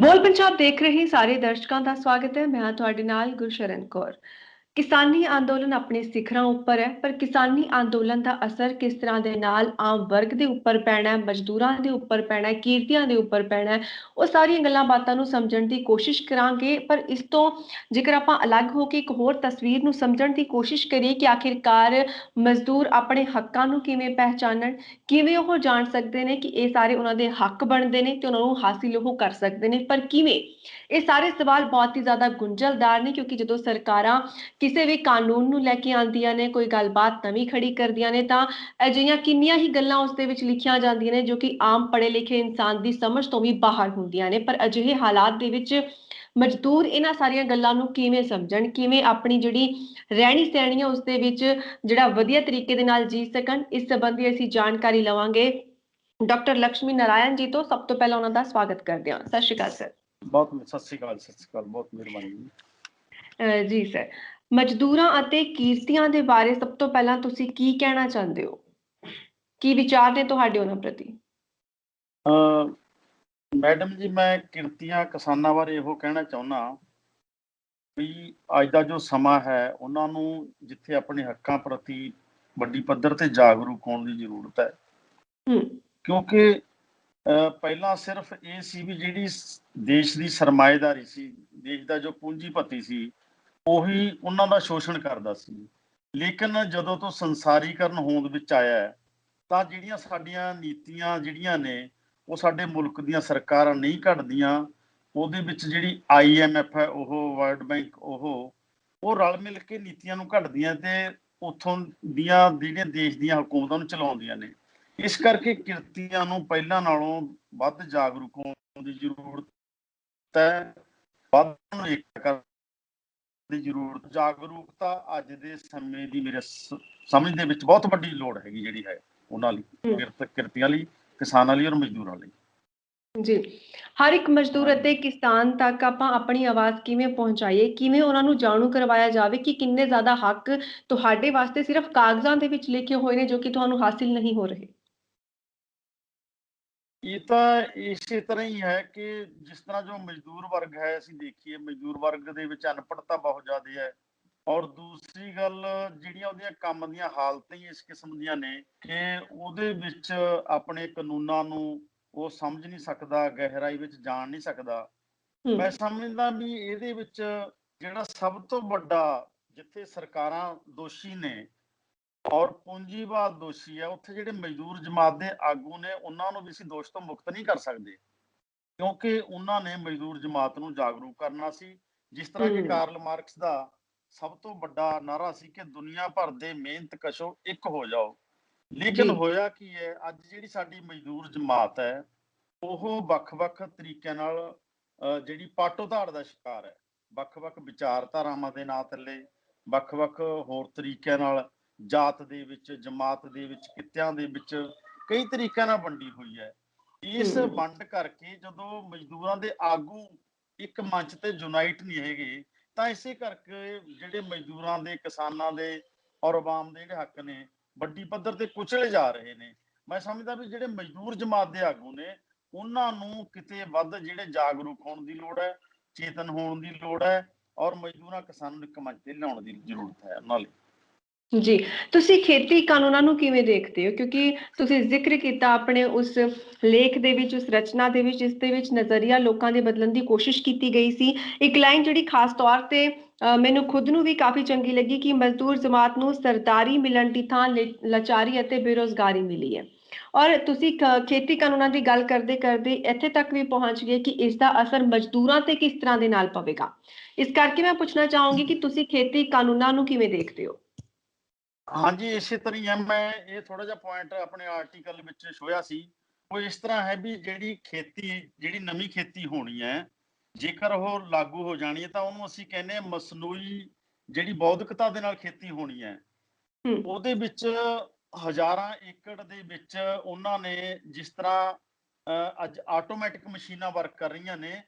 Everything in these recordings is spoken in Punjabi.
ਬੋਲ ਪੰਜਾਬ ਦੇਖ ਰਹੇ ਸਾਰੇ ਦਰਸ਼ਕਾਂ ਦਾ ਸਵਾਗਤ ਹੈ। ਮੈਂ ਤੁਹਾਡੇ ਨਾਲ ਗੁਰਸ਼ਰਨ ਕੌਰ। ਕਿਸਾਨੀ ਅੰਦੋਲਨ ਆਪਣੇ ਸਿਖਰਾਂ ਉੱਪਰ ਹੈ, ਪਰ ਕਿਸਾਨੀ ਅੰਦੋਲਨ ਦਾ ਅਸਰ ਕਿਸ ਤਰ੍ਹਾਂ ਦੇ ਨਾਲ ਆਮ ਵਰਗ ਦੇ ਉੱਪਰ ਪੈਣਾ ਹੈ, ਮਜ਼ਦੂਰਾਂ ਦੇ ਉੱਪਰ ਪੈਣਾ ਹੈ, ਕਿਰਤੀਆਂ ਦੇ ਉੱਪਰ ਪੈਣਾ ਹੈ, ਉਹ ਸਾਰੀਆਂ ਗੱਲਾਂ ਬਾਤਾਂ ਨੂੰ ਸਮਝਣ ਦੀ ਕੋਸ਼ਿਸ਼ ਕਰਾਂਗੇ। ਪਰ ਇਸ ਤੋਂ ਜੇਕਰ ਆਪਾਂ ਅਲੱਗ ਹੋ ਕੇ ਇੱਕ ਹੋਰ ਤਸਵੀਰ ਨੂੰ ਸਮਝਣ ਦੀ ਕੋਸ਼ਿਸ਼ ਕਰੀਏ ਕਿ ਆਖਿਰਕਾਰ ਮਜ਼ਦੂਰ ਆਪਣੇ ਹੱਕਾਂ ਨੂੰ ਕਿਵੇਂ ਪਹਿਚਾਨਣ, ਕਿਵੇਂ ਉਹ ਜਾਣ ਸਕਦੇ ਨੇ ਕਿ ਇਹ ਸਾਰੇ ਉਹਨਾਂ ਦੇ ਹੱਕ ਬਣਦੇ ਨੇ ਤੇ ਉਹਨਾਂ ਨੂੰ ਹਾਸਿਲ ਉਹ ਕਰ ਸਕਦੇ ਨੇ, ਪਰ ਕਿਵੇਂ? ਇਹ ਸਾਰੇ ਸਵਾਲ ਬਹੁਤ ਹੀ ਜ਼ਿਆਦਾ ਗੁੰਝਲਦਾਰ ਨੇ, ਕਿਉਂਕਿ ਜਦੋਂ ਸਰਕਾਰਾਂ ਕਿਸੇ ਵੀ ਕਾਨੂੰਨ ਨੂੰ ਲੈ ਕੇ ਆਉਂਦੀਆਂ ਨੇ, ਕੋਈ ਗੱਲਬਾਤ ਨਵੀਂ ਖੜੀ ਕਰਦੀਆਂ ਨੇ, ਤਾਂ ਅਜਿਹੀਆਂ ਕਿੰਨੀਆਂ ਹੀ ਗੱਲਾਂ ਉਸ ਦੇ ਵਿੱਚ ਲਿਖੀਆਂ ਜਾਂਦੀਆਂ ਨੇ ਜੋ ਕਿ ਆਮ ਪੜ੍ਹੇ ਲਿਖੇ ਇਨਸਾਨ ਦੀ ਸਮਝ ਤੋਂ ਵੀ ਬਾਹਰ ਹੁੰਦੀਆਂ ਨੇ। ਪਰ ਅਜਿਹੇ ਹਾਲਾਤ ਦੇ ਵਿੱਚ ਮਜ਼ਦੂਰ ਇਹਨਾਂ ਸਾਰੀਆਂ ਗੱਲਾਂ ਨੂੰ ਕਿਵੇਂ ਸਮਝਣ, ਕਿਵੇਂ ਆਪਣੀ ਜਿਹੜੀ ਰਹਿਣੀ ਸਹਿਣੀ ਹੈ ਉਸ ਦੇ ਵਿੱਚ ਜਿਹੜਾ ਵਧੀਆ ਤਰੀਕੇ ਦੇ ਨਾਲ ਜੀ ਸਕਣ, ਇਸ ਸੰਬੰਧੀ ਅਸੀਂ ਜਾਣਕਾਰੀ ਲਵਾਂਗੇ ਡਾਕਟਰ ਲక్ష్ਮੀ ਨਾਰਾਇਣ ਜੀ ਤੋਂ। ਸਭ ਤੋਂ ਪਹਿਲਾਂ ਉਹਨਾਂ ਦਾ ਸਵਾਗਤ ਕਰਦੇ ਹਾਂ। ਸਤਿ ਸ਼੍ਰੀ ਅਕਾਲ ਸਰ। ਬਹੁਤ ਸਤਿ ਸ਼੍ਰੀ ਅਕਾਲ, ਸਤਿ ਸ਼੍ਰੀ ਅਕਾਲ, ਬਹੁਤ ਮਿਹਰਬਾਨੀ ਜੀ। ਜੀ ਸਰ, ਮਜ਼ਦੂਰਾਂ ਅਤੇ ਕਿਰਤੀਆਂ ਦੇ ਬਾਰੇ ਸਭ ਤੋਂ ਪਹਿਲਾਂ ਤੁਸੀਂ ਕੀ ਕਹਿਣਾ ਚਾਹੁੰਦੇ ਹੋ? ਕੀ ਵਿਚਾਰ ਨੇ ਤੁਹਾਡੇ ਉਹਨਾਂ ਪ੍ਰਤੀ? ਮੈਡਮ ਜੀ, ਮੈਂ ਕਿਰਤੀਆਂ ਕਿਸਾਨਾਂ ਬਾਰੇ ਇਹੋ ਕਹਿਣਾ ਚਾਹੁੰਦਾ ਵੀ ਅੱਜ ਦਾ ਜੋ ਸਮਾਂ ਹੈ ਉਹਨਾਂ ਨੂੰ ਜਿੱਥੇ ਆਪਣੇ ਹੱਕਾਂ ਪ੍ਰਤੀ ਵੱਡੀ ਪੱਧਰ ਤੇ ਜਾਗਰੂਕ ਹੋਣ ਦੀ ਜ਼ਰੂਰਤ ਹੈ। ਕਿਉਂਕਿ ਪਹਿਲਾਂ ਸਿਰਫ ਇਹ ਸੀ ਵੀ ਜਿਹੜੀ ਦੇਸ਼ ਦੀ ਸਰਮਾਏਦਾਰੀ ਸੀ, ਦੇਸ਼ ਦਾ ਜੋ ਪੂੰਜੀਪਤੀ ਸੀ, ਉਹੀ ਉਹਨਾਂ ਦਾ ਸ਼ੋਸ਼ਣ ਕਰਦਾ ਸੀ। ਲੇਕਿਨ ਜਦੋਂ ਤੋਂ ਸੰਸਾਰੀਕਰਨ ਹੋਂਦ ਵਿੱਚ ਆਇਆ ਤਾਂ ਜਿਹੜੀਆਂ ਸਾਡੀਆਂ ਨੀਤੀਆਂ ਜਿਹੜੀਆਂ ਨੇ ਉਹ ਸਾਡੇ ਮੁਲਕ ਦੀਆਂ ਸਰਕਾਰਾਂ ਨਹੀਂ ਘੜਦੀਆਂ। ਉਹਦੇ ਵਿੱਚ ਜਿਹੜੀ IMF ਹੈ, ਉਹ ਵਰਲਡ ਬੈਂਕ, ਉਹ ਰਲ ਮਿਲ ਕੇ ਨੀਤੀਆਂ ਨੂੰ ਘੜਦੀਆਂ ਤੇ ਉੱਥੋਂ ਦੀਆਂ ਜਿਹੜੀਆਂ ਦੇਸ਼ ਦੀਆਂ ਹਕੂਮਤਾਂ ਨੂੰ ਚਲਾਉਂਦੀਆਂ ਨੇ। ਇਸ ਕਰਕੇ ਕਿਰਤੀਆਂ ਨੂੰ ਪਹਿਲਾਂ ਨਾਲੋਂ ਵੱਧ ਜਾਗਰੂਕ ਹੋਣ ਦੀ ਜ਼ਰੂਰਤ ਹੈ, ਵੱਧ ਦੀ ਜ਼ਰੂਰਤ। ਜਾਗਰੂਕਤਾ ਅੱਜ ਦੇ ਸਮੇਂ ਦੀ ਮੇਰੇ ਸਮਝ ਦੇ ਵਿੱਚ ਬਹੁਤ ਵੱਡੀ ਲੋੜ ਹੈਗੀ, ਜਿਹੜੀ ਹੈ ਉਹਨਾਂ ਲਈ, ਕਿਰਤੀਆਂ ਲਈ, ਕਿਸਾਨਾਂ ਲਈ ਔਰ ਮਜ਼ਦੂਰਾਂ ਲਈ। ਜੀ, ਹਰ ਇੱਕ ਮਜ਼ਦੂਰ ਅਤੇ ਕਿਸਾਨ ਤੱਕ ਆਪਾਂ ਆਪਣੀ ਆਵਾਜ਼ ਕਿਵੇਂ ਪਹੁੰਚਾਈਏ, ਕਿਵੇਂ ਉਹਨਾਂ ਨੂੰ ਜਾਣੂ ਕਰਵਾਇਆ ਜਾਵੇ ਕਿ ਕਿੰਨੇ ਜ਼ਿਆਦਾ ਹੱਕ ਤੁਹਾਡੇ ਵਾਸਤੇ ਸਿਰਫ ਕਾਗਜ਼ਾਂ ਦੇ ਵਿੱਚ ਲਿਖੇ ਹੋਏ ਨੇ ਜੋ ਕਿ ਤੁਹਾਨੂੰ ਹਾਸਿਲ ਨਹੀਂ ਹੋ ਰਹੇ? ਇਹ ਤਾਂ ਇਸੇ ਤਰ੍ਹਾਂ ਹੀ ਹੈ ਕਿ ਜਿਸ ਤਰ੍ਹਾਂ ਜੋ ਮਜ਼ਦੂਰ ਵਰਗ ਹੈ, ਅਸੀਂ ਦੇਖੀਏ ਮਜ਼ਦੂਰ ਵਰਗ ਦੇ ਵਿੱਚ ਅਨਪੜ੍ਹਤਾ ਬਹੁਤ ਜ਼ਿਆਦਾ ਹੈ। ਔਰ ਦੂਸਰੀ ਗੱਲ, ਜਿਹੜੀਆਂ ਉਹਦੀਆਂ ਕੰਮ ਦੀਆਂ ਹਾਲਤਾਂ ਹੀ ਇਸ ਕਿਸਮ ਦੀਆਂ ਨੇ ਕਿ ਉਹਦੇ ਵਿੱਚ ਆਪਣੇ ਕਾਨੂੰਨਾਂ ਨੂੰ ਉਹ ਸਮਝ ਨਹੀਂ ਸਕਦਾ, ਗਹਿਰਾਈ ਵਿੱਚ ਜਾਣ ਨਹੀਂ ਸਕਦਾ। ਮੈਂ ਸਮਝਦਾ ਵੀ ਇਹਦੇ ਵਿੱਚ ਜਿਹੜਾ ਸਭ ਤੋਂ ਵੱਡਾ, ਜਿੱਥੇ ਸਰਕਾਰਾਂ ਦੋਸ਼ੀ ਨੇ ਔਰ ਪੂੰਜੀਵਾਦ ਦੋਸ਼ੀ ਹੈ, ਉੱਥੇ ਜਿਹੜੇ ਮਜ਼ਦੂਰ ਜਮਾਤ ਦੇ ਆਗੂ ਨੇ ਉਹਨਾਂ ਨੂੰ ਵੀ ਅਸੀਂ ਦੋਸ਼ ਤੋਂ ਮੁਕਤ ਨਹੀਂ ਕਰ ਸਕਦੇ, ਕਿਉਂਕਿ ਉਹਨਾਂ ਨੇ ਮਜ਼ਦੂਰ ਜਮਾਤ ਨੂੰ ਜਾਗਰੂਕ ਕਰਨਾ ਸੀ। ਜਿਸ ਤਰ੍ਹਾਂ ਕਿ ਕਾਰਲ ਮਾਰਕਸ ਦਾ ਸਭ ਤੋਂ ਵੱਡਾ ਨਾਰਾ ਸੀ ਕਿ ਦੁਨੀਆ ਭਰ ਦੇ ਮਿਹਨਤ ਕਸ਼ੋ ਇੱਕ ਹੋ ਜਾਓ। ਲੇਕਿਨ ਹੋਇਆ ਕੀ ਹੈ, ਅੱਜ ਜਿਹੜੀ ਸਾਡੀ ਮਜ਼ਦੂਰ ਜਮਾਤ ਹੈ ਉਹ ਵੱਖ-ਵੱਖ ਤਰੀਕਿਆਂ ਨਾਲ ਜਿਹੜੀ ਪਾਟੋ-ਧਾੜ ਦਾ ਸ਼ਿਕਾਰ ਹੈ। ਵੱਖ-ਵੱਖ ਵਿਚਾਰਧਾਰਾਵਾਂ ਦੇ ਨਾਂ ਥੱਲੇ, ਵੱਖ-ਵੱਖ ਹੋਰ ਤਰੀਕਿਆਂ ਨਾਲ ਜਾਤ ਦੇ ਵਿੱਚ, ਜਮਾਤ ਦੇ ਵਿੱਚ, ਕਿੱਤਿਆਂ ਦੇ ਵਿੱਚ ਕਈ ਤਰੀਕਿਆਂ ਨਾਲ ਵੰਡੀ ਹੋਈ ਹੈ। ਇਸ ਵੰਡ ਕਰਕੇ ਜਦੋਂ ਮਜ਼ਦੂਰਾਂ ਦੇ ਆਗੂ ਇੱਕ ਮੰਚ ਤੇ ਯੂਨਾਈਟ ਨਹੀਂ ਹੈਗੇ ਤਾਂ ਇਸੇ ਕਰਕੇ ਜਿਹੜੇ ਮਜ਼ਦੂਰਾਂ ਦੇ, ਕਿਸਾਨਾਂ ਦੇ ਔਰ ਆਵਾਮ ਦੇ ਜਿਹੜੇ ਹੱਕ ਨੇ ਵੱਡੀ ਪੱਧਰ ਤੇ ਕੁਚਲੇ ਜਾ ਰਹੇ ਨੇ। ਮੈਂ ਸਮਝਦਾ ਵੀ ਜਿਹੜੇ ਮਜ਼ਦੂਰ ਜਮਾਤ ਦੇ ਆਗੂ ਨੇ ਉਹਨਾਂ ਨੂੰ ਕਿਤੇ ਵੱਧ ਜਿਹੜੇ ਜਾਗਰੂਕ ਹੋਣ ਦੀ ਲੋੜ ਹੈ, ਚੇਤਨ ਹੋਣ ਦੀ ਲੋੜ ਹੈ ਔਰ ਮਜ਼ਦੂਰਾਂ ਕਿਸਾਨਾਂ ਨੂੰ ਇੱਕ ਮੰਚ ਤੇ ਲਿਆਉਣ ਦੀ ਜ਼ਰੂਰਤ ਹੈ ਉਹਨਾਂ ਲਈ। ਜੀ, ਤੁਸੀਂ ਖੇਤੀ ਕਾਨੂੰਨਾਂ ਨੂੰ ਕਿਵੇਂ ਦੇਖਦੇ ਹੋ? ਕਿਉਂਕਿ ਤੁਸੀਂ ਜ਼ਿਕਰ ਕੀਤਾ ਆਪਣੇ ਉਸ ਲੇਖ ਦੇ ਵਿੱਚ, ਉਸ ਰਚਨਾ ਦੇ ਵਿੱਚ, ਇਸ ਦੇ ਵਿੱਚ ਨਜ਼ਰੀਆ ਲੋਕਾਂ ਦੇ ਬਦਲਣ ਦੀ ਕੋਸ਼ਿਸ਼ ਕੀਤੀ ਗਈ ਸੀ। ਇੱਕ ਲਾਈਨ ਜਿਹੜੀ ਖਾਸ ਤੌਰ ਤੇ ਮੈਨੂੰ ਖੁਦ ਨੂੰ ਵੀ ਕਾਫੀ ਚੰਗੀ ਲੱਗੀ ਕਿ ਮਜ਼ਦੂਰ ਜਮਾਤ ਨੂੰ ਸਰਦਾਰੀ ਮਿਲਣ ਦੀ ਥਾਂ ਲਾਚਾਰੀ ਅਤੇ ਬੇਰੁਜ਼ਗਾਰੀ ਮਿਲੀ ਹੈ। ਔਰ ਤੁਸੀਂ ਖੇਤੀ ਕਾਨੂੰਨਾਂ ਦੀ ਗੱਲ ਕਰਦੇ ਕਰਦੇ ਇੱਥੇ ਤੱਕ ਵੀ ਪਹੁੰਚ ਗਏ ਕਿ ਇਸ ਦਾ ਅਸਰ ਮਜ਼ਦੂਰਾਂ ਤੇ ਕਿਸ ਤਰ੍ਹਾਂ ਦੇ ਨਾਲ ਪਵੇਗਾ। ਇਸ ਕਰਕੇ ਮੈਂ ਪੁੱਛਣਾ ਚਾਹੂੰਗੀ ਕਿ ਤੁਸੀਂ ਖੇਤੀ ਕਾਨੂੰਨਾਂ ਨੂੰ ਕਿਵੇਂ ਦੇਖਦੇ ਹੋ? ਹਾਂਜੀ, ਇਸੇ ਤਰ੍ਹਾਂ ਹੀ ਹੈ। ਮੈਂ ਇਹ ਥੋੜਾ ਜਿਹਾ ਪੁਆਇੰਟ ਆਪਣੇ ਆਰਟੀਕਲ ਵਿੱਚ ਛੋਇਆ ਸੀ। ਉਹ ਇਸ ਤਰ੍ਹਾਂ ਹੈ ਵੀ ਜਿਹੜੀ ਨਵੀਂ ਖੇਤੀ ਹੋਣੀ ਹੈ, ਜੇਕਰ ਉਹ ਲਾਗੂ ਹੋ ਜਾਣੀ ਹੈ ਤਾਂ ਉਹਨੂੰ ਅਸੀਂ ਕਹਿੰਦੇ ਹਾਂ ਮਸਨੂਈ ਜਿਹੜੀ ਬੌਧਿਕਤਾ ਦੇ ਨਾਲ ਖੇਤੀ ਹੋਣੀ ਹੈ। ਉਹਦੇ ਵਿੱਚ ਹਜ਼ਾਰਾਂ ਏਕੜ ਦੇ ਵਿੱਚ ਉਹਨਾਂ ਨੇ ਜਿਸ ਤਰ੍ਹਾਂ ਅੱਜ ਆਟੋਮੈਟਿਕ ਮਸ਼ੀਨਾਂ ਵਰਕ ਕਰ ਰਹੀਆਂ ਨੇ,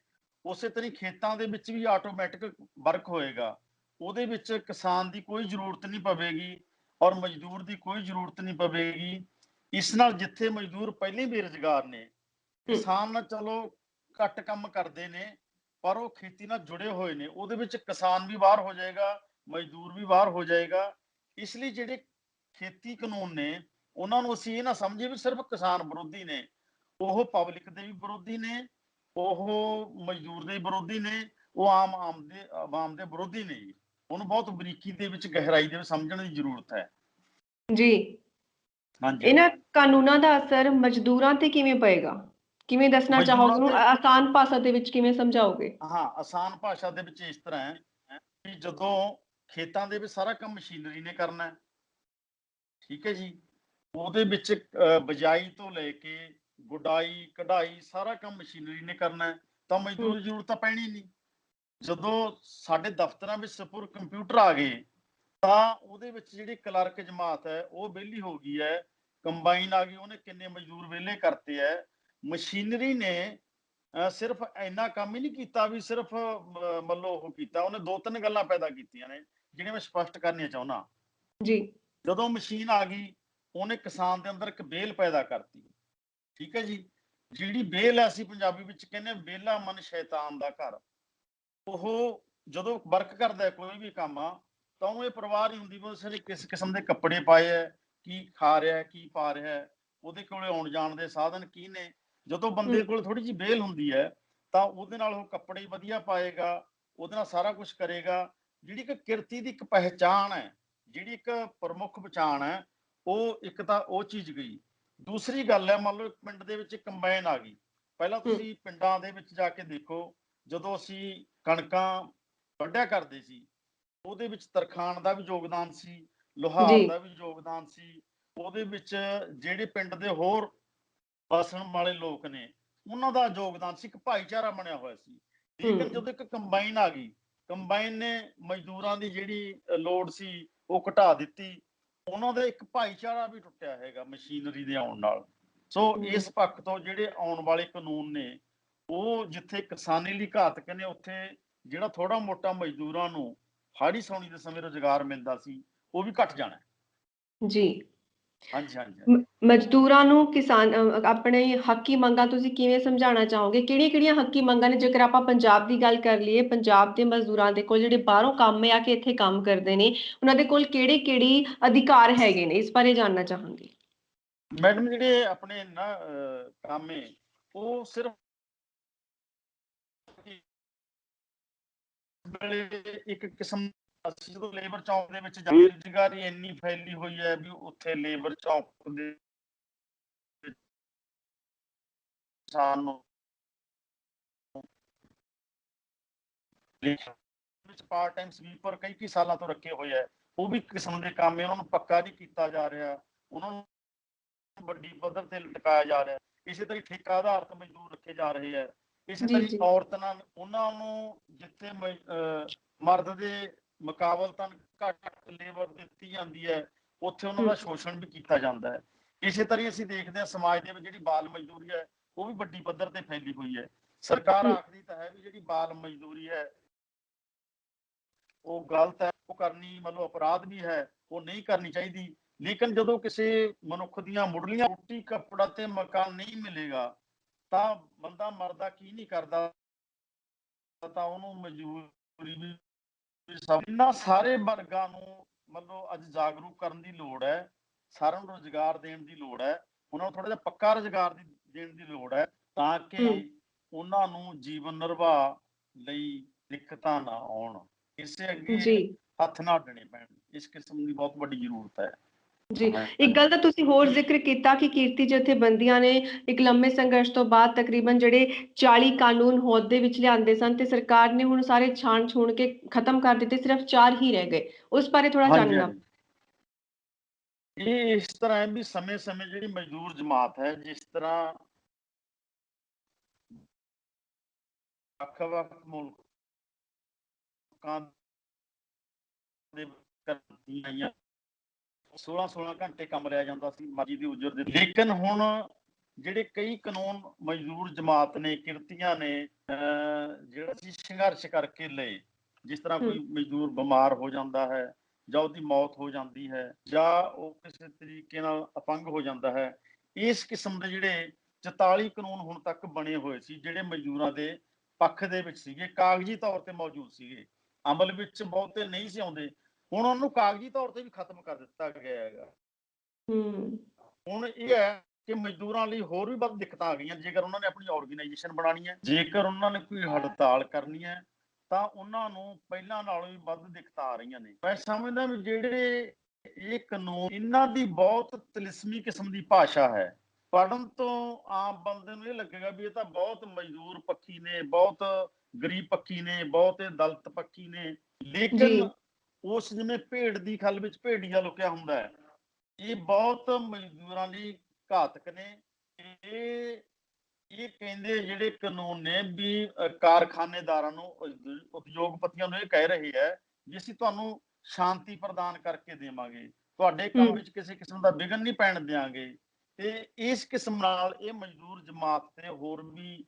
ਉਸੇ ਤਰ੍ਹਾਂ ਖੇਤਾਂ ਦੇ ਵਿੱਚ ਵੀ ਆਟੋਮੈਟਿਕ ਵਰਕ ਹੋਏਗਾ। ਉਹਦੇ ਵਿੱਚ ਕਿਸਾਨ ਦੀ ਕੋਈ ਜ਼ਰੂਰਤ ਨਹੀਂ ਪਵੇਗੀ ਔਰ ਮਜ਼ਦੂਰ ਦੀ ਕੋਈ ਜ਼ਰੂਰਤ ਨਹੀਂ ਪਵੇਗੀ। ਇਸ ਨਾਲ ਜਿੱਥੇ ਮਜ਼ਦੂਰ ਪਹਿਲਾਂ ਹੀ ਬੇਰੁਜ਼ਗਾਰ ਨੇ, ਕਿਸਾਨ ਚਲੋ ਘੱਟ ਕੰਮ ਕਰਦੇ ਨੇ ਪਰ ਉਹ ਖੇਤੀ ਨਾਲ ਜੁੜੇ ਹੋਏ ਨੇ, ਉਹਦੇ ਵਿੱਚ ਕਿਸਾਨ ਵੀ ਬਾਹਰ ਹੋ ਜਾਏਗਾ, ਮਜ਼ਦੂਰ ਵੀ ਬਾਹਰ ਹੋ ਜਾਏਗਾ। ਇਸ ਲਈ ਜਿਹੜੇ ਖੇਤੀ ਕਾਨੂੰਨ ਨੇ ਉਹਨਾਂ ਨੂੰ ਅਸੀਂ ਇਹ ਨਾ ਸਮਝੀਏ ਵੀ ਸਿਰਫ ਕਿਸਾਨ ਵਿਰੋਧੀ ਨੇ, ਉਹ ਪਬਲਿਕ ਦੇ ਵੀ ਵਿਰੋਧੀ ਨੇ, ਉਹ ਮਜ਼ਦੂਰ ਦੇ ਵਿਰੋਧੀ ਨੇ, ਉਹ ਆਮ ਦੇ ਵਿਰੋਧੀ ਨੇ ਜੀ। ਉਹਨੂੰ ਬਹੁਤ ਬਰੀਕੀ ਦੇ ਵਿੱਚ ਗਹਿਰਾਈ ਦੇ ਵਿੱਚ ਸਮਝਣ ਦੀ ਜ਼ਰੂਰਤ ਹੈ। ਜੀ, ਹਾਂਜੀ ਇਹਨਾਂ ਹਾਂਜੀ। ਕਾਨੂੰਨਾਂ ਦਾ ਅਸਰ ਮਜ਼ਦੂਰਾਂ ਤੇ ਕਿਵੇਂ ਪਏਗਾ? ਕਿਵੇਂ ਦੱਸਣਾ ਚਾਹੋਗੇ ਮਜ਼ਦੂਰਾਂ ਉਹਨੂੰ, ਤੇ ਆਸਾਨ ਭਾਸ਼ਾ ਦੇ ਵਿੱਚ ਕਿਵੇਂ ਸਮਝਾਓਗੇ? ਹਾਂ, ਆਸਾਨ ਭਾਸ਼ਾ ਦੇ ਵਿੱਚ ਇਸ ਤਰ੍ਹਾਂ ਹੈ ਕਿ ਜਦੋਂ ਖੇਤਾਂ ਦੇ ਵਿੱਚ ਸਾਰਾ ਕੰਮ ਮਸ਼ੀਨਰੀ ਨੇ ਕਰਨਾ ਹੈ, ਠੀਕ ਹੈ ਜੀ, ਉਹਦੇ ਵਿੱਚ ਬਿਜਾਈ ਤੋਂ ਲੈ ਕੇ ਗੁਡਾਈ ਕਢਾਈ ਸਾਰਾ ਕੰਮ ਮਸ਼ੀਨਰੀ ਨੇ ਕਰਨਾ ਹੈ, ਤਾਂ ਹੂੰ, ਮਜ਼ਦੂਰ ਦੀ ਜ਼ਰੂਰਤ ਤਾਂ ਪੈਣੀ ਨਹੀਂ। ਜਦੋਂ ਸਾਡੇ ਦਫ਼ਤਰਾਂ ਵਿੱਚ ਸਪੁਰ ਕੰਪਿਊਟਰ ਆ ਗਏ ਤਾਂ ਉਹਦੇ ਵਿੱਚ ਜਿਹੜੀ ਕਲਰਕ ਜਮਾਤ ਹੈ ਉਹ ਵਿਹਲੀ ਹੋ ਗਈ ਹੈ, ਕੰਬਾਈਨ ਆ ਗਈ, ਉਹਨੇ ਕਿੰਨੇ ਮਜ਼ਦੂਰ ਵਿਹਲੇ ਕਰਤੇ ਹੈ। ਮਸ਼ੀਨਰੀ ਨੇ ਸਿਰਫ ਇੰਨਾ ਕੰਮ ਹੀ ਨਹੀਂ ਕੀਤਾ ਵੀ ਸਿਰਫ ਮੰਨ ਲਓ ਉਹ ਕੀਤਾ, ਉਹਨੇ ਦੋ ਤਿੰਨ ਗੱਲਾਂ ਪੈਦਾ ਕੀਤੀਆਂ ਨੇ ਜਿਹੜੀਆਂ ਮੈਂ ਸਪਸ਼ਟ ਕਰਨੀਆਂ ਚਾਹੁੰਦਾ। ਜੀ, ਜਦੋਂ ਮਸ਼ੀਨ ਆ ਗਈ ਉਹਨੇ ਕਿਸਾਨ ਦੇ ਅੰਦਰ ਇੱਕ ਵਿਹਲ ਪੈਦਾ ਕਰਤੀ, ਠੀਕ ਹੈ ਜੀ। ਜਿਹੜੀ ਵਿਹਲ ਹੈ ਅਸੀਂ ਪੰਜਾਬੀ ਵਿੱਚ ਕਹਿੰਦੇ ਵਿਹਲਾ ਮਨ ਸ਼ੈਤਾਨ ਦਾ ਘਰ। ਉਹ ਜਦੋਂ ਵਰਕ ਕਰਦਾ ਹੈ ਕੋਈ ਵੀ ਕੰਮ ਆ ਤਾਂ ਉਹਨੂੰ ਇਹ ਪਰਵਾਹ ਨਹੀਂ ਹੁੰਦੀ ਵੀ ਉਸਨੇ ਕਿਸ ਕਿਸਮ ਦੇ ਕੱਪੜੇ ਪਾਏ ਹੈ, ਕੀ ਖਾ ਰਿਹਾ ਕੀ ਪਾ ਰਿਹਾ, ਉਹਦੇ ਕੋਲੇ ਆਉਣ ਜਾਣ ਦੇ ਸਾਧਨ ਕੀ ਨੇ। ਜਦੋਂ ਹੂੰ, ਬੰਦੇ ਕੋਲ ਥੋੜੀ ਜਿਹੀ ਵਿਹਲ ਹੁੰਦੀ ਹੈ ਤਾਂ ਉਹਦੇ ਨਾਲ ਉਹ ਕੱਪੜੇ ਵਧੀਆ ਪਾਏਗਾ, ਉਹਦੇ ਨਾਲ ਸਾਰਾ ਕੁਝ ਕਰੇਗਾ। ਜਿਹੜੀ ਇੱਕ ਕਿਰਤੀ ਦੀ ਇੱਕ ਪਹਿਚਾਣ ਹੈ, ਜਿਹੜੀ ਇੱਕ ਪ੍ਰਮੁੱਖ ਪਛਾਣ ਹੈ, ਉਹ ਇੱਕ ਤਾਂ ਉਹ ਚੀਜ਼ ਗਈ। ਦੂਸਰੀ ਗੱਲ ਹੈ, ਮੰਨ ਲਓ ਇੱਕ ਪਿੰਡ ਦੇ ਵਿੱਚ ਕੰਬਾਈਨ ਆ ਗਈ। ਪਹਿਲਾਂ ਹੂੰ, ਤੁਸੀਂ ਪਿੰਡਾਂ ਦੇ ਵਿੱਚ ਜਾ ਕੇ ਦੇਖੋ, ਜਦੋਂ ਅਸੀਂ ਕਣਕਾਂ ਵੱਢਿਆ ਕਰਦੇ ਸੀ ਉਹਦੇ ਵਿੱਚ ਤਰਖਾਣ ਦਾ ਵੀ ਯੋਗਦਾਨ ਸੀ, ਜੀ, ਲੁਹਾਰ ਦਾ ਵੀ ਯੋਗਦਾਨ ਸੀ। ਉਹਦੇ ਵਿੱਚ ਜਿਹੜੇ ਪਿੰਡ ਦੇ ਹੋਰ ਵਸਣ ਵਾਲੇ ਲੋਕ ਨੇ ਉਹਨਾਂ ਦਾ ਯੋਗਦਾਨ ਸੀ, ਇੱਕ ਭਾਈਚਾਰਾ ਬਣਿਆ ਹੋਇਆ ਸੀ। ਲੇਕਿਨ ਹੂੰ, ਜਦੋਂ ਇੱਕ ਕੰਬਾਈਨ ਆ ਗਈ, ਕੰਬਾਈਨ ਨੇ ਮਜ਼ਦੂਰਾਂ ਦੀ ਜਿਹੜੀ ਲੋੜ ਸੀ ਉਹ ਘਟਾ ਦਿੱਤੀ, ਉਹਨਾਂ ਦਾ ਇੱਕ ਭਾਈਚਾਰਾ ਵੀ ਟੁੱਟਿਆ ਹੈਗਾ ਮਸ਼ੀਨਰੀ ਦੇ ਆਉਣ ਨਾਲ। ਸੋ ਹੂੰ, ਇਸ ਪੱਖ ਤੋਂ ਜਿਹੜੇ ਆਉਣ ਵਾਲੇ ਕਾਨੂੰਨ ਨੇ ਉਹ ਜਿੱਥੇ ਕਿਸਾਨੀ ਲਈ ਘਾਤਕ ਨੇ, ਉੱਥੇ ਜਿਹੜਾ ਥੋੜਾ ਮੋਟਾ ਮਜ਼ਦੂਰਾਂ ਨੂੰ ਹਾੜੀ ਸੌਣੀ ਦੇ ਸਮੇਂ ਰੁਜ਼ਗਾਰ ਮਿਲਦਾ ਸੀ ਉਹ ਵੀ ਘਟ ਜਾਣਾ। ਜੀ। ਹਾਂਜੀ ਹਾਂਜੀ ਹਾਂਜੀ। ਮਜ਼ਦੂਰਾਂ ਨੂੰ ਆਪਣੇ ਹੱਕੀ ਮੰਗਾਂ ਤੁਸੀਂ ਕਿਵੇਂ ਸਮਝਾਉਣਾ ਚਾਹੋਗੇ? ਕਿਹੜੀਆਂ-ਕਿਹੜੀਆਂ ਹੱਕੀ ਮੰਗਾਂ ਨੇ? ਜੇਕਰ ਆਪਾਂ ਪੰਜਾਬ ਦੀ ਗੱਲ ਕਰ ਲਈਏ, ਪੰਜਾਬ ਦੇ ਮਜ਼ਦੂਰਾਂ ਦੇ ਕੋਲ ਜਿਹੜੇ ਬਾਹਰੋਂ ਕੰਮ ਆ ਕੇ ਇੱਥੇ ਕੰਮ ਕਰਦੇ ਨੇ, ਉਹਨਾਂ ਦੇ ਕੋਲ ਕਿਹੜੇ-ਕਿਹੜੀ ਅਧਿਕਾਰ ਹੈਗੇ ਨੇ? ਇਸ ਬਾਰੇ ਜਾਣਨਾ ਚਾਹਾਂਗੀ। ਮੈਡਮ ਜਿਹੜੇ ਆਪਣੇ ਨਾ ਕੰਮ ਏ ਉਹ ਸਿਰਫ ਵੇਲੇ ਇੱਕ ਕਿਸਮ, ਅਸੀਂ ਜਦੋਂ ਲੇਬਰ ਚੌਂਕ ਦੇ ਵਿੱਚ ਬੇਰੁਜ਼ਗਾਰੀ ਇੰਨੀ ਫੈਲੀ ਹੋਈ ਹੈ ਵੀ ਉੱਥੇ ਲੇਬਰ ਚੌਂਕ ਦੇ ਇਨਸਾਨ ਨੂੰ ਵਿੱਚ ਪਾਰਟ ਟਾਈਮ ਸਵੀਪਰ ਕਈ ਸਾਲਾਂ ਤੋਂ ਰੱਖੇ ਹੋਏ ਹੈ, ਉਹ ਵੀ ਕਿਸਮ ਦੇ ਕੰਮ ਹੈ, ਉਹਨਾਂ ਨੂੰ ਪੱਕਾ ਨਹੀਂ ਕੀਤਾ ਜਾ ਰਿਹਾ, ਉਹਨਾਂ ਨੂੰ ਵੱਡੀ ਪੱਧਰ ਤੇ ਲਟਕਾਇਆ ਜਾ ਰਿਹਾ। ਇਸੇ ਤਰ੍ਹਾਂ ਠੇਕਾ ਆਧਾਰਿਤ ਮਜ਼ਦੂਰ ਰੱਖੇ ਜਾ ਰਹੇ ਹੈ। ਇਸੇ ਜੀ, ਤਰ੍ਹਾਂ ਜੀ, ਔਰਤਾਂ ਉਹਨਾਂ ਨੂੰ ਜਿੱਥੇ ਮਰਦ ਦੇ ਮੁਕਾਬਲਤਨ ਘੱਟ ਲੇਬਰ ਦਿੱਤੀ ਜਾਂਦੀ ਹੈ ਉੱਥੇ ਉਹਨਾਂ ਹੂੰ, ਦਾ ਸ਼ੋਸ਼ਣ ਵੀ ਕੀਤਾ ਜਾਂਦਾ ਹੈ। ਇਸੇ ਤਰ੍ਹਾਂ ਅਸੀਂ ਦੇਖਦੇ ਹਾਂ ਸਮਾਜ ਦੇ ਵਿੱਚ ਜਿਹੜੀ ਬਾਲ ਮਜ਼ਦੂਰੀ ਹੈ ਉਹ ਵੀ ਵੱਡੀ ਪੱਧਰ ਤੇ ਫੈਲੀ ਹੋਈ ਹੈ। ਸਰਕਾਰ ਹੂੰ, ਆਖਦੀ ਤਾਂ ਹੈ ਵੀ ਜਿਹੜੀ ਬਾਲ ਮਜ਼ਦੂਰੀ ਹੈ ਉਹ ਗਲਤ ਹੈ, ਉਹ ਕਰਨੀ ਮਤਲਬ ਅਪਰਾਧ ਵੀ ਹੈ, ਉਹ ਨਹੀਂ ਕਰਨੀ ਚਾਹੀਦੀ। ਲੇਕਿਨ ਜਦੋਂ ਕਿਸੇ ਮਨੁੱਖ ਦੀਆਂ ਮੁੱਢਲੀਆਂ ਰੋਟੀ ਕੱਪੜਾ ਤੇ ਮਕਾਨ ਨਹੀਂ ਮਿਲੇਗਾ ਤਾਂ ਬੰਦਾ ਮਰਦਾ ਕੀ ਨਹੀਂ ਕਰਦਾ, ਤਾਂ ਉਹਨੂੰ ਮਜ਼ਦੂਰੀ ਵੀ। ਇਹਨਾਂ ਸਾਰੇ ਵਰਗਾਂ ਨੂੰ ਮਤਲਬ ਅੱਜ ਜਾਗਰੂਕ ਕਰਨ ਦੀ ਲੋੜ ਹੈ, ਸਾਰਿਆਂ ਨੂੰ ਰੁਜ਼ਗਾਰ ਦੇਣ ਦੀ ਲੋੜ ਹੈ, ਉਹਨਾਂ ਨੂੰ ਥੋੜਾ ਜਿਹਾ ਪੱਕਾ ਰੁਜ਼ਗਾਰ ਦੇਣ ਦੀ ਲੋੜ ਹੈ ਤਾਂ ਕਿ ਹੂੰ, ਉਹਨਾਂ ਨੂੰ ਜੀਵਨ ਨਿਰਵਾਹ ਲਈ ਦਿੱਕਤਾਂ ਨਾ ਆਉਣ, ਇਸੇ ਅੱਗੇ ਜੀ। ਹੱਥ ਨਾ ਅੱਡਣੇ ਪੈਣ। ਇਸ ਕਿਸਮ ਦੀ ਬਹੁਤ ਵੱਡੀ ਜ਼ਰੂਰਤ ਹੈ। ਜੀ, ਇੱਕ ਹਾਂਜੀ ਗੱਲ ਤਾਂ ਤੁਸੀਂ ਹੋਰ ਜ਼ਿਕਰ ਕੀਤਾ ਕਿ ਕਿਰਤੀ ਜਥੇਬੰਦੀਆਂ ਨੇ ਇੱਕ ਲੰਮੇ ਸੰਘਰਸ਼ ਤੋਂ ਬਾਅਦ ਤਕਰੀਬਨ ਜਿਹੜੇ 40 ਕਾਨੂੰਨ ਹੋਂਦ ਦੇ ਵਿੱਚ ਲਿਆਂਦੇ ਸਨ ਤੇ ਸਰਕਾਰ ਨੇ ਹੁਣ ਸਾਰੇ ਛਾਣ-ਛੂਣ ਕੇ ਖਤਮ ਕਰ ਦਿੱਤੇ, ਸਿਰਫ 4 ਹੀ ਰਹਿ ਗਏ। ਉਸ ਬਾਰੇ ਥੋੜਾ ਹਾਂਜੀ ਜਾਣਨਾ। ਹਾਂਜੀ। ਇਹ ਇਸ ਤਰ੍ਹਾਂ ਹੈ ਵੀ ਸਮੇਂ-ਸਮੇਂ ਜਿਹੜੀ ਮਜ਼ਦੂਰ ਜਮਾਤ ਹੈ, ਜਿਸ ਤਰ੍ਹਾਂ ਵੱਖ-ਵੱਖ ਮੁਲਕਾਂ ਦੇ ਕਰਦੀਆਂ ਆਈਆਂ 16-16 ਘੰਟੇ ਕੰਮ ਲਿਆ ਜਾਂਦਾ ਸੀ ਮਰਜ਼ੀ ਦੀ ਉਜਰ ਦੇ, ਲੇਕਿਨ ਹੁਣ ਜਿਹੜੇ ਕਈ ਕਾਨੂੰਨ ਮਜ਼ਦੂਰ ਜਮਾਤ ਨੇ ਕਿਰਤੀਆਂ ਨੇ ਜਿਹੜਾ ਅਸੀਂ ਸੰਘਰਸ਼ ਕਰਕੇ ਲਏ, ਜਿਸ ਤਰ੍ਹਾਂ ਹੂੰ, ਕੋਈ ਮਜ਼ਦੂਰ ਬਿਮਾਰ ਹੋ ਜਾਂਦਾ ਹੈ ਜਾਂ ਉਹਦੀ ਮੌਤ ਹੋ ਜਾਂਦੀ ਹੈ ਜਾਂ ਉਹ ਕਿਸੇ ਤਰੀਕੇ ਨਾਲ ਅਪੰਗ ਹੋ ਜਾਂਦਾ ਹੈ, ਇਸ ਕਿਸਮ ਦੇ ਜਿਹੜੇ 44 ਕਾਨੂੰਨ ਹੁਣ ਤੱਕ ਬਣੇ ਹੋਏ ਸੀ ਜਿਹੜੇ ਮਜ਼ਦੂਰਾਂ ਦੇ ਪੱਖ ਦੇ ਵਿੱਚ ਸੀਗੇ, ਕਾਗਜ਼ੀ ਤੌਰ ਤੇ ਮੌਜੂਦ ਸੀਗੇ, ਅਮਲ ਵਿੱਚ ਬਹੁਤੇ ਨਹੀਂ ਸੀ ਆਉਂਦੇ। ਹੁਣ ਉਹਨੂੰ ਕਾਗਜ਼ੀ ਤੌਰ ਤੇ ਵੀ ਖਤਮ ਕਰ ਦਿੱਤਾ ਗਿਆ ਹੈਗਾ। ਹੂੰ, ਹੁਣ ਇਹ ਹੈ ਕਿ ਮਜ਼ਦੂਰਾਂ ਲਈ ਹੋਰ ਵੀ ਵੱਧ ਦਿੱਕਤਾਂ ਆ ਗਈਆਂ। ਜੇਕਰ ਉਹਨਾਂ ਨੇ ਆਪਣੀ ਆਰਗੇਨਾਈਜੇਸ਼ਨ ਬਣਾਉਣੀ ਹੈ, ਜੇਕਰ ਉਹਨਾਂ ਨੇ ਕੋਈ ਹੜਤਾਲ ਕਰਨੀ ਹੈ, ਤਾਂ ਉਹਨਾਂ ਨੂੰ ਪਹਿਲਾਂ ਨਾਲੋਂ ਵੀ ਵੱਧ ਦਿੱਕਤਾਂ ਆ ਰਹੀਆਂ ਨੇ। ਮੈਂ ਸਮਝਦਾ ਵੀ ਜਿਹੜੇ ਇਹ ਕਾਨੂੰਨ, ਇਹਨਾਂ ਦੀ ਬਹੁਤ ਤਿਲਸਮੀ ਕਿਸਮ ਦੀ ਭਾਸ਼ਾ ਹੈ। ਪੜ੍ਹਨ ਤੋਂ ਆਮ ਬੰਦੇ ਨੂੰ ਇਹ ਲੱਗੇਗਾ ਵੀ ਇਹ ਤਾਂ ਬਹੁਤ ਮਜ਼ਦੂਰ ਪੱਖੀ ਨੇ, ਬਹੁਤ ਗਰੀਬ ਪੱਖੀ ਨੇ, ਬਹੁਤ ਇਹ ਦਲਿਤ ਪੱਖੀ ਨੇ। ਜੀ, ਲੇਕਿਨ ਉਸ ਜਿਵੇਂ ਭੇਡ ਦੀ ਖੱਲ ਵਿੱਚ ਭੇਡੀਆ ਲੁਕਿਆ ਹੁੰਦਾ ਹੈ, ਇਹ ਬਹੁਤ ਮਜ਼ਦੂਰਾਂ ਲਈ ਘਾਤਕ ਨੇ। ਇਹ ਇਹ ਕਹਿੰਦੇ ਜਿਹੜੇ ਕਾਨੂੰਨ ਨੇ ਵੀ ਕਾਰਖਾਨੇਦਾਰਾਂ ਨੂੰ, ਉਦਯੋਗਪਤੀਆਂ ਨੂੰ ਇਹ ਕਹਿ ਰਹੇ ਹੈ ਵੀ ਅਸੀਂ ਤੁਹਾਨੂੰ ਸ਼ਾਂਤੀ ਪ੍ਰਦਾਨ ਕਰਕੇ ਦੇਵਾਂਗੇ, ਤੁਹਾਡੇ ਕੰਮ ਹੂੰ, ਵਿੱਚ ਕਿਸੇ ਕਿਸਮ ਦਾ ਵਿਘਨ ਨਹੀਂ ਪੈਣ ਦਿਆਂਗੇ। ਤੇ ਇਸ ਕਿਸਮ ਨਾਲ ਇਹ ਮਜ਼ਦੂਰ ਜਮਾਤ ਤੇ ਹੋਰ ਵੀ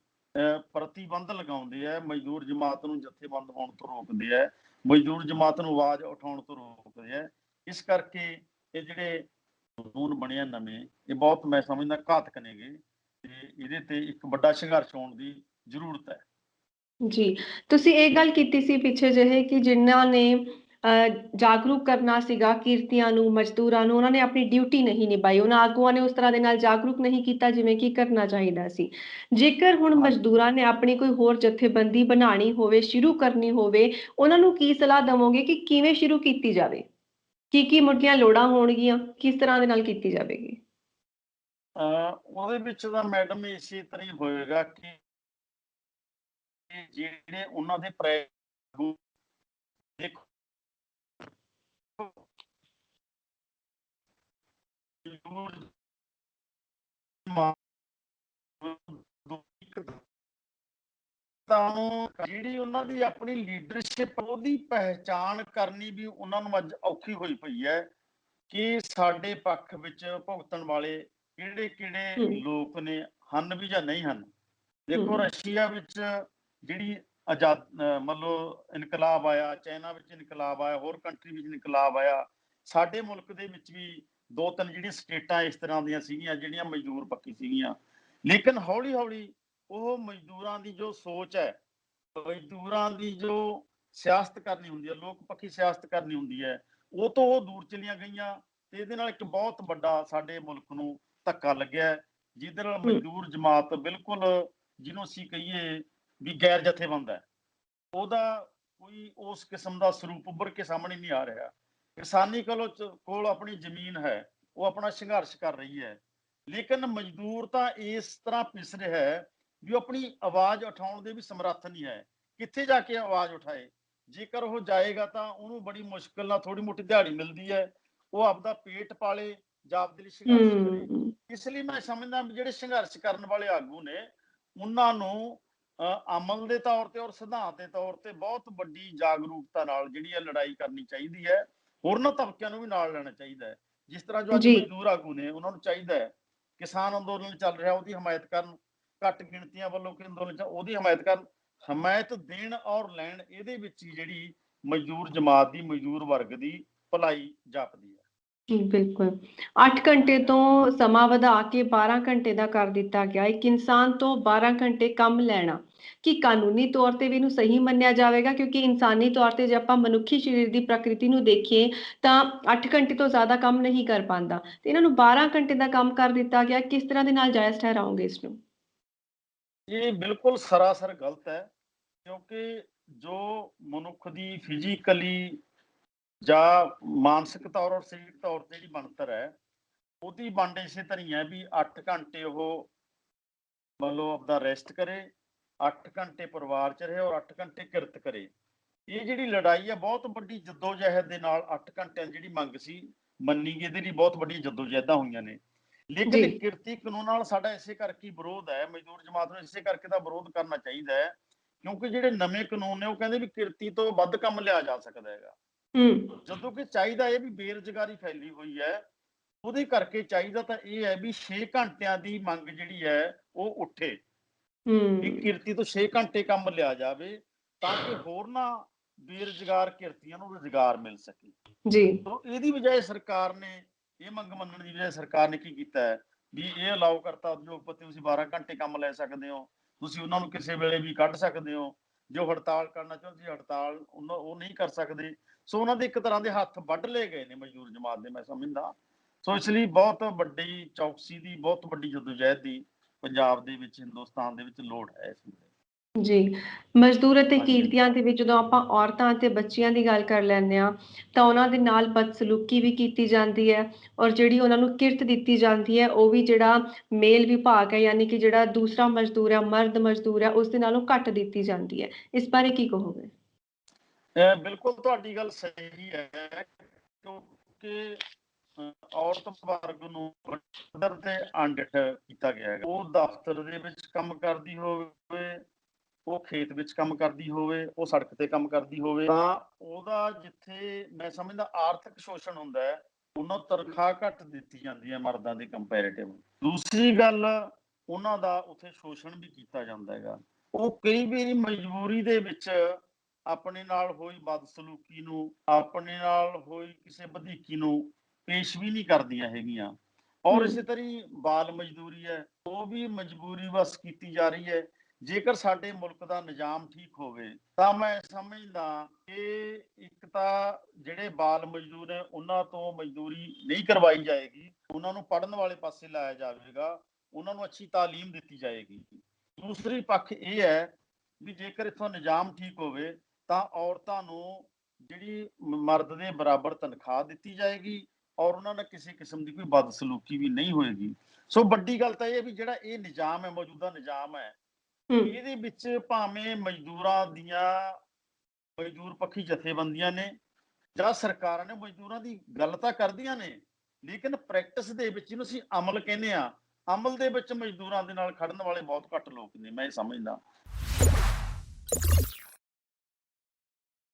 ਪ੍ਰਤੀਬੰਧ ਲਗਾਉਂਦੇ ਆ, ਮਜ਼ਦੂਰ ਜਮਾਤ ਨੂੰ ਜਥੇਬੰਦ ਹੋਣ ਤੋਂ ਰੋਕਦੇ ਆ, ਮਜ਼ਦੂਰ ਜਮਾਤ ਨੂੰ ਆਵਾਜ਼ ਉਠਾਉਣ ਤੋਂ ਰੋਕਦੇ ਆ। ਇਸ ਕਰਕੇ ਇਹ ਜਿਹੜੇ ਕਾਨੂੰਨ ਬਣੇ ਆ ਨਵੇਂ, ਇਹ ਬਹੁਤ ਮੈਂ ਸਮਝਦਾ ਘਾਤਕ ਨੇਗੇ ਤੇ ਇਹਦੇ ਤੇ ਇੱਕ ਵੱਡਾ ਸੰਘਰਸ਼ ਹੋਣ ਦੀ ਜ਼ਰੂਰਤ ਹੈ। ਜੀ। ਤੁਸੀਂ ਇਹ ਗੱਲ ਕੀਤੀ ਸੀ ਪਿੱਛੇ ਜਿਹੇ ਕਿ ਜਿਨ੍ਹਾਂ ਨੇ ਜਾਗਰੂਕ ਕਰਨਾ ਸੀਗਾ ਕਿਰਤੀਆਂ ਨੂੰ, ਮਜ਼ਦੂਰਾਂ ਨੂੰ, ਉਹਨਾਂ ਨੇ ਆਪਣੀ ਡਿਊਟੀ ਨਹੀਂ ਨਿਭਾਈ। ਉਹਨਾਂ ਆਗੂਆਂ ਨੇ ਉਸ ਤਰ੍ਹਾਂ ਦੇ ਨਾਲ ਜਾਗਰੂਕ ਨਹੀਂ ਕੀਤਾ ਜਿਵੇਂ ਕਿ ਕਰਨਾ ਚਾਹੀਦਾ ਸੀ। ਜੇਕਰ ਹੁਣ ਹਾਂਜੀ, ਮਜ਼ਦੂਰਾਂ ਨੇ ਆਪਣੀ ਕੋਈ ਹੋਰ ਜਥੇਬੰਦੀ ਬਣਾਉਣੀ ਹੋਵੇ, ਸ਼ੁਰੂ ਕਰਨੀ ਹੋਵੇ, ਉਹਨਾਂ ਨੂੰ ਕੀ ਸਲਾਹ ਦੇਵੋਗੇ ਕਿ ਕਿਵੇਂ ਸ਼ੁਰੂ ਕੀਤੀ ਜਾਵੇ? ਕੀ ਮੁੱਢਲੀਆਂ ਲੋੜਾਂ ਹੋਣਗੀਆਂ? ਕਿਸ ਤਰ੍ਹਾਂ ਦੇ ਨਾਲ ਕੀਤੀ ਜਾਵੇਗੀ? ਉਹਦੇ ਵਿੱਚ ਤਾਂ ਮੈਡਮ ਇਸੇ ਤਰ੍ਹਾਂ ਹੀ ਹੋਏਗਾ ਕਿ ਜਿਹੜੇ ਉਹਨਾਂ ਦੇ ਦੇਖੋ, ਤਾਂ ਜਿਹੜੀ ਉਹਨਾਂ ਦੀ ਆਪਣੀ ਲੀਡਰਸ਼ਿਪ, ਉਹਦੀ ਪਹਿਚਾਣ ਕਰਨੀ ਵੀ ਉਹਨਾਂ ਨੂੰ ਅੱਜ ਔਖੀ ਹੋਈ ਪਈ ਹੈ ਕਿ ਸਾਡੇ ਪੱਖ ਵਿੱਚ ਭੁਗਤਣ ਵਾਲੇ ਕਿਹੜੇ-ਕਿਹੜੇ ਹੂੰ, ਲੋਕ ਨੇ, ਹਨ ਵੀ ਜਾਂ ਨਹੀਂ ਹਨ। ਦੇਖੋ, ਹੂੰ, ਰਸ਼ੀਆ ਵਿੱਚ ਜਿਹੜੀ ਆਜ਼ਾਦ ਮਤਲਬ ਇਨਕਲਾਬ ਆਇਆ, ਚਾਈਨਾ ਵਿੱਚ ਇਨਕਲਾਬ ਆਇਆ, ਹੋਰ ਕੰਟਰੀ ਵਿੱਚ ਇਨਕਲਾਬ ਆਇਆ। ਸਾਡੇ ਮੁਲਕ ਦੇ ਵਿੱਚ ਵੀ 2-3 ਜਿਹੜੀਆਂ ਸਟੇਟਾਂ ਇਸ ਤਰ੍ਹਾਂ ਦੀਆਂ ਸੀਗੀਆਂ ਜਿਹੜੀਆਂ ਮਜ਼ਦੂਰ ਪੱਖੀ ਸੀਗੀਆਂ। ਲੇਕਿਨ ਹੌਲੀ-ਹੌਲੀ ਉਹ ਮਜ਼ਦੂਰਾਂ ਦੀ ਜੋ ਸੋਚ ਹੈ, ਮਜ਼ਦੂਰਾਂ ਦੀ ਜੋ ਸਿਆਸਤ ਕਰਨੀ ਹੁੰਦੀ ਹੈ, ਲੋਕ ਪੱਖੀ ਸਿਆਸਤ ਕਰਨੀ ਹੁੰਦੀ ਹੈ, ਉਹ ਤੋਂ ਉਹ ਦੂਰ ਚਲੀਆਂ ਗਈਆਂ ਤੇ ਇਹਦੇ ਨਾਲ ਇੱਕ ਬਹੁਤ ਵੱਡਾ ਸਾਡੇ ਮੁਲਕ ਨੂੰ ਧੱਕਾ ਲੱਗਿਆ, ਜਿਹਦੇ ਨਾਲ ਹੂੰ, ਮਜ਼ਦੂਰ ਜਮਾਤ ਬਿਲਕੁਲ, ਜਿਹਨੂੰ ਅਸੀਂ ਕਹੀਏ ਵੀ ਗੈਰ ਜਥੇਬੰਦ ਹੈ, ਉਹਦਾ ਕੋਈ ਉਸ ਕਿਸਮ ਦਾ ਸਰੂਪ ਉੱਭਰ ਕੇ ਸਾਹਮਣੇ ਨਹੀਂ ਆ ਰਿਹਾ। ਕਿਸਾਨੀ ਕੋਲ ਆਪਣੀ ਜ਼ਮੀਨ ਹੈ, ਉਹ ਆਪਣਾ ਸੰਘਰਸ਼ ਕਰ ਰਹੀ ਹੈ, ਲੇਕਿਨ ਮਜ਼ਦੂਰ ਤਾਂ ਇਸ ਤਰ੍ਹਾਂ ਪਿਸ ਰਿਹਾ ਹੈ ਵੀ ਉਹ ਆਪਣੀ ਆਵਾਜ਼ ਉਠਾਉਣ ਦੇ ਵੀ ਸਮਰੱਥ ਨਹੀਂ ਹੈ। ਕਿੱਥੇ ਜਾ ਕੇ ਆਵਾਜ਼ ਉਠਾਏ? ਜੇਕਰ ਉਹ ਜਾਏਗਾ ਤਾਂ ਉਹਨੂੰ ਬੜੀ ਮੁਸ਼ਕਿਲ ਨਾਲ ਥੋੜੀ ਮੋਟੀ ਦਿਹਾੜੀ ਮਿਲਦੀ ਹੈ, ਉਹ ਆਪਦਾ ਪੇਟ ਪਾਲੇ ਜਾਂ ਆਪਦੇ ਲਈ ਸੰਘਰਸ਼ ਕਰੇ। ਹੂੰ, ਇਸ ਲਈ ਮੈਂ ਸਮਝਦਾ ਵੀ ਜਿਹੜੇ ਸੰਘਰਸ਼ ਕਰਨ ਵਾਲੇ ਆਗੂ ਨੇ, ਉਹਨਾਂ ਨੂੰ ਅਮਲ ਦੇ ਤੌਰ ਤੇ ਔਰ ਸਿਧਾਂਤ ਦੇ ਤੌਰ ਤੇ ਬਹੁਤ ਵੱਡੀ ਜਾਗਰੂਕਤਾ ਨਾਲ ਜਿਹੜੀ ਹੈ ਲੜਾਈ ਕਰਨੀ ਚਾਹੀਦੀ ਹੈ। ਹੋਰਨਾਂ ਤਬਕਿਆਂ ਨੂੰ ਵੀ ਨਾਲ ਲੈਣਾ ਚਾਹੀਦਾ ਹੈ। ਜਿਸ ਤਰ੍ਹਾਂ ਜੋ ਅੱਜ ਜੀ। ਮਜ਼ਦੂਰ ਆਗੂ ਨੇ, ਉਹਨਾਂ ਨੂੰ ਚਾਹੀਦਾ ਹੈ ਕਿਸਾਨ ਅੰਦੋਲਨ ਚੱਲ ਰਿਹਾ ਉਹਦੀ ਹਮਾਇਤ ਕਰਨ, ਘੱਟ ਗਿਣਤੀਆਂ ਵੱਲੋਂ ਕਿ ਅੰਦੋਲਨ ਚ ਉਹਦੀ ਹਮਾਇਤ ਕਰਨ। ਹਮਾਇਤ ਦੇਣ ਔਰ ਲੈਣ, ਇਹਦੇ ਵਿੱਚ ਹੀ ਜਿਹੜੀ ਮਜ਼ਦੂਰ ਜਮਾਤ ਦੀ, ਮਜ਼ਦੂਰ ਵਰਗ ਦੀ ਭਲਾਈ ਜਾਪਦੀ ਹੈ। ਬਿਲਕੁਲ। 8 ਘੰਟੇ ਤੋਂ ਸਮਾਂ ਵਧਾ ਕੇ 12 ਘੰਟੇ ਦਾ ਕਰ ਦਿੱਤਾ ਗਿਆ। ਇੱਕ ਇਨਸਾਨ ਤੋਂ 12 ਘੰਟੇ ਕੰਮ ਲੈਣਾ, ਕੀ ਕਾਨੂੰਨੀ ਤੌਰ ਤੇ ਵੀ ਇਹਨੂੰ ਸਹੀ ਮੰਨਿਆ ਜਾਵੇਗਾ? ਕਿਉਂਕਿ ਇਨਸਾਨੀ ਤੌਰ ਤੇ ਜੇ ਆਪਾਂ ਮਨੁੱਖੀ ਸਰੀਰ ਦੀ ਪ੍ਰਕਿਰਤੀ ਨੂੰ ਦੇਖੀਏ ਤਾਂ 8 ਘੰਟੇ ਤੋਂ ਜ਼ਿਆਦਾ ਕੰਮ ਨਹੀਂ ਕਰ ਪਾਉਂਦਾ ਤੇ ਇਹਨਾਂ ਨੂੰ 12 ਘੰਟੇ ਦਾ ਕੰਮ ਕਰ ਦਿੱਤਾ ਗਿਆ। ਕਿਸ ਤਰ੍ਹਾਂ ਦੇ ਨਾਲ ਜਾਇਜ਼ ਠਹਿਰਾਓਗੇ ਇਸ ਨੂੰ? ਇਹ ਬਿਲਕੁਲ ਸਰਾਸਰ ਗਲਤ ਹੈ, ਕਿਉਂਕਿ ਜੋ ਮਨੁੱਖ ਦੀ ਫਿਜ਼ੀਕਲੀ ਜਾਂ ਮਾਨਸਿਕ ਤੌਰ ਔਰ ਸਰੀਰਕ ਤੌਰ ਤੇ ਜਿਹੜੀ ਬਣਤਰ ਹੈ, ਉਹਦੀ ਵੰਡ ਇਸੇ ਤਰ੍ਹਾਂ ਹੀ ਹੈ ਵੀ 8 ਘੰਟੇ ਉਹ ਮਤਲਬ ਆਪਦਾ ਰੈਸਟ ਕਰੇ, 8 ਘੰਟੇ ਪਰਿਵਾਰ ਚ ਰਹੇ ਔਰ 8 ਘੰਟੇ ਕਿਰਤ ਕਰੇ। ਇਹ ਜਿਹੜੀ ਲੜਾਈ ਹੈ ਬਹੁਤ ਵੱਡੀ ਜੱਦੋ-ਜਹਿਦ ਦੇ ਨਾਲ 8 ਘੰਟਿਆਂ ਦੀ ਜਿਹੜੀ ਮੰਗ ਸੀ ਮੰਨੀ ਗਈ, ਇਹਦੇ ਲਈ ਬਹੁਤ ਵੱਡੀਆਂ ਜੱਦੋ-ਜਹਿਦਾਂ ਹੋਈਆਂ ਨੇ। ਜੀ। ਲੇਕਿਨ ਕਿਰਤੀ ਕਾਨੂੰਨ ਨਾਲ ਸਾਡਾ ਇਸੇ ਕਰਕੇ ਵਿਰੋਧ ਹੈ, ਮਜ਼ਦੂਰ ਜਮਾਤ ਨੂੰ ਇਸੇ ਕਰਕੇ ਦਾ ਵਿਰੋਧ ਕਰਨਾ ਚਾਹੀਦਾ ਹੈ, ਕਿਉਂਕਿ ਜਿਹੜੇ ਨਵੇਂ ਕਾਨੂੰਨ ਨੇ ਉਹ ਕਹਿੰਦੇ ਵੀ ਕਿਰਤੀ ਤੋਂ ਵੱਧ ਕੰਮ ਲਿਆ ਜਾ ਸਕਦਾ ਹੈਗਾ। ਹੂੰ, ਜਦੋਂ ਕਿ ਚਾਹੀਦਾ ਇਹ ਵੀ ਬੇਰੁਜ਼ਗਾਰੀ ਫੈਲੀ ਹੋਈ ਹੈ, ਉਹਦੇ ਕਰਕੇ ਚਾਹੀਦਾ ਤਾਂ ਇਹ ਹੈ ਵੀ 6 ਘੰਟਿਆਂ ਦੀ ਮੰਗ ਜਿਹੜੀ ਹੈ ਉਹ ਉੱਠੇ, ਵੀ ਹੂੰ, ਕਿਰਤੀ ਤੋਂ 6 ਘੰਟੇ ਕੰਮ ਲਿਆ ਜਾਵੇ ਤਾਂ ਕਿ ਹੋਰਨਾਂ ਬੇਰੁਜ਼ਗਾਰ ਕਿਰਤੀਆਂ ਨੂੰ ਰੁਜ਼ਗਾਰ ਮਿਲ ਸਕੇ। ਜੀ। ਤੋਂ ਇਹਦੀ ਬਜਾਏ ਸਰਕਾਰ ਨੇ, ਇਹ ਮੰਗ ਮੰਨਣ ਦੀ ਬਜਾਏ ਸਰਕਾਰ ਨੇ ਕੀ ਕੀਤਾ ਹੈ, ਵੀ ਇਹ ਅਲਾਓ ਕਰਤਾ ਉਦਯੋਗਪਤੀ, ਤੁਸੀਂ 12 ਘੰਟੇ ਕੰਮ ਲੈ ਸਕਦੇ ਹੋ, ਤੁਸੀਂ ਉਹਨਾਂ ਨੂੰ ਕਿਸੇ ਵੇਲੇ ਵੀ ਕੱਢ ਸਕਦੇ ਹੋ। ਜੋ ਹੜਤਾਲ ਕਰਨਾ ਚਾਹੁੰਦੇ ਸੀ, ਹੜਤਾਲ ਉਹ ਨਹੀਂ ਕਰ ਸਕਦੇ। ਸੋ ਉਹਨਾਂ ਦੇ ਇੱਕ ਤਰ੍ਹਾਂ ਦੇ ਹੱਥ ਵੱਢ ਲਏ ਗਏ ਨੇ ਮਜ਼ਦੂਰ ਜਮਾਤ ਦੇ, ਮੈਂ ਸਮਝਦਾ। ਸੋ ਇਸ ਲਈ ਬਹੁਤ ਵੱਡੀ ਚੌਕਸੀ ਦੀ, ਬਹੁਤ ਵੱਡੀ ਜਦੋਜਹਿਦ ਦੀ ਪੰਜਾਬ ਦੇ ਵਿੱਚ, ਹਿੰਦੁਸਤਾਨ ਦੇ ਵਿੱਚ ਲੋੜ ਹੈ ਇਸ ਵੇਲੇ। ਜੀ, ਮਜ਼ਦੂਰ ਅਤੇ ਹਾਂਜੀ, ਹਾਂਜੀ। ਕਿਰਤੀਆਂ ਦੇ ਵਿੱਚ ਜਦੋਂ ਆਪਾਂ ਔਰਤਾਂ ਅਤੇ ਬੱਚੀਆਂ ਦੀ ਗੱਲ ਕਰ ਲੈਂਦੇ ਹਾਂ, ਤਾਂ ਉਹਨਾਂ ਦੇ ਨਾਲ ਬਦਸਲੂਕੀ ਵੀ ਕੀਤੀ ਜਾਂਦੀ ਹੈ, ਔਰ ਜਿਹੜੀ ਉਹਨਾਂ ਨੂੰ ਕਿਰਤ ਦਿੱਤੀ ਜਾਂਦੀ ਹੈ, ਉਹ ਵੀ ਜਿਹੜਾ ਮੇਲ ਵਿਭਾਗ ਹੈ, ਯਾਨੀ ਕਿ ਜਿਹੜਾ ਦੂਸਰਾ ਮਜ਼ਦੂਰ ਹੈ, ਮਰਦ ਮਜ਼ਦੂਰ ਹੈ, ਉਸ ਦੇ ਨਾਲੋਂ ਘੱਟ ਦਿੱਤੀ ਜਾਂਦੀ ਹੈ। ਇਸ ਬਾਰੇ ਕੀ ਕਹੋਗੇ? ਬਿਲਕੁਲ ਤੁਹਾਡੀ ਗੱਲ ਸਹੀ ਹੈ, ਕਿਉਂਕਿ ਔਰਤ ਵਰਗ ਨੂੰ ਪੱਧਰ ਤੇ ਅਣਡਿੱਠ ਕੀਤਾ ਗਿਆ ਹੈਗਾ। ਉਹ ਦਫ਼ਤਰ ਦੇ ਵਿੱਚ ਕੰਮ ਕਰਦੀ ਹੋਵੇ, ਉਹ ਖੇਤ ਵਿੱਚ ਕੰਮ ਕਰਦੀ ਹੋਵੇ, ਉਹ ਸੜਕ ਤੇ ਕੰਮ ਕਰਦੀ ਹੋਵੇ, ਤਾਂ ਉਹਦਾ ਜਿੱਥੇ ਮੈਂ ਸਮਝਦਾ ਆਰਥਿਕ ਸ਼ੋਸ਼ਣ ਹੁੰਦਾ ਹੈ, ਉਹਨਾਂ ਨੂੰ ਤਨਖਾਹ ਘੱਟ ਦਿੱਤੀ ਜਾਂਦੀ ਹੈ ਮਰਦਾਂ ਦੇ ਕੰਪੈਰੀਟਿਵ। ਦੂਸਰੀ ਗੱਲ, ਉਹਨਾਂ ਦਾ ਉੱਥੇ ਸ਼ੋਸ਼ਣ ਵੀ ਕੀਤਾ ਜਾਂਦਾ ਹੈਗਾ। ਉਹ ਕਈ ਵਾਰੀ ਮਜਬੂਰੀ ਦੇ ਵਿੱਚ ਆਪਣੇ ਨਾਲ ਹੋਈ ਬਦਸਲੂਕੀ ਨੂੰ, ਆਪਣੇ ਨਾਲ ਹੋਈ ਕਿਸੇ ਵਧੀਕੀ ਨੂੰ ਪੇਸ਼ ਵੀ ਨਹੀਂ ਕਰਦੀਆਂ ਹੈਗੀਆਂ। ਔਰ ਇਸੇ ਤਰ੍ਹਾਂ ਬਾਲ ਮਜ਼ਦੂਰੀ ਹੈ, ਉਹ ਵੀ ਮਜਬੂਰੀ ਵਸ ਕੀਤੀ ਜਾ ਰਹੀ ਹੈ। ਜੇਕਰ ਸਾਡੇ ਮੁਲਕ ਦਾ ਨਿਜ਼ਾਮ ਠੀਕ ਹੋਵੇ ਤਾਂ ਮੈਂ ਸਮਝਦਾ ਕਿ ਇੱਕ ਤਾਂ ਜਿਹੜੇ ਬਾਲ ਮਜ਼ਦੂਰ ਨੇ ਉਹਨਾਂ ਤੋਂ ਮਜ਼ਦੂਰੀ ਨਹੀਂ ਕਰਵਾਈ ਜਾਏਗੀ, ਉਹਨਾਂ ਨੂੰ ਪੜ੍ਹਨ ਵਾਲੇ ਪਾਸੇ ਲਾਇਆ ਜਾਵੇਗਾ, ਉਹਨਾਂ ਨੂੰ ਅੱਛੀ ਤਾਲੀਮ ਦਿੱਤੀ ਜਾਏਗੀ। ਦੂਸਰੀ ਪੱਖ ਇਹ ਹੈ ਵੀ ਜੇਕਰ ਇੱਥੋਂ ਨਿਜ਼ਾਮ ਠੀਕ ਹੋਵੇ ਤਾਂ ਔਰਤਾਂ ਨੂੰ ਜਿਹੜੀ ਮਰਦ ਦੇ ਬਰਾਬਰ ਤਨਖਾਹ ਦਿੱਤੀ ਜਾਏਗੀ, ਔਰ ਉਹਨਾਂ ਨਾਲ ਕਿਸੇ ਕਿਸਮ ਦੀ ਕੋਈ ਬਦਸਲੂਕੀ ਵੀ ਨਹੀਂ ਹੋਏਗੀ। ਸੋ ਵੱਡੀ ਗੱਲ ਤਾਂ ਇਹ ਹੈ ਵੀ ਜਿਹੜਾ ਇਹ ਨਿਜ਼ਾਮ ਹੈ, ਮੌਜੂਦਾ ਨਿਜ਼ਾਮ ਹੈ, ਇਹਦੇ ਵਿੱਚ ਭਾਵੇਂ ਮਜ਼ਦੂਰਾਂ ਦੀਆਂ, ਮਜ਼ਦੂਰ ਪੱਖੀ ਜਥੇਬੰਦੀਆਂ ਨੇ ਜਾਂ ਸਰਕਾਰਾਂ ਨੇ ਮਜ਼ਦੂਰਾਂ ਦੀ ਗੱਲ ਤਾਂ ਕਰਦੀਆਂ ਨੇ, ਲੇਕਿਨ ਪ੍ਰੈਕਟਿਸ ਦੇ ਵਿੱਚ, ਜਿਹਨੂੰ ਅਸੀਂ ਅਮਲ ਕਹਿੰਦੇ ਆ, ਅਮਲ ਦੇ ਵਿੱਚ ਮਜ਼ਦੂਰਾਂ ਦੇ ਨਾਲ ਖੜਨ ਵਾਲੇ ਬਹੁਤ ਘੱਟ ਲੋਕ ਨੇ, ਮੈਂ ਇਹ ਸਮਝਦਾ।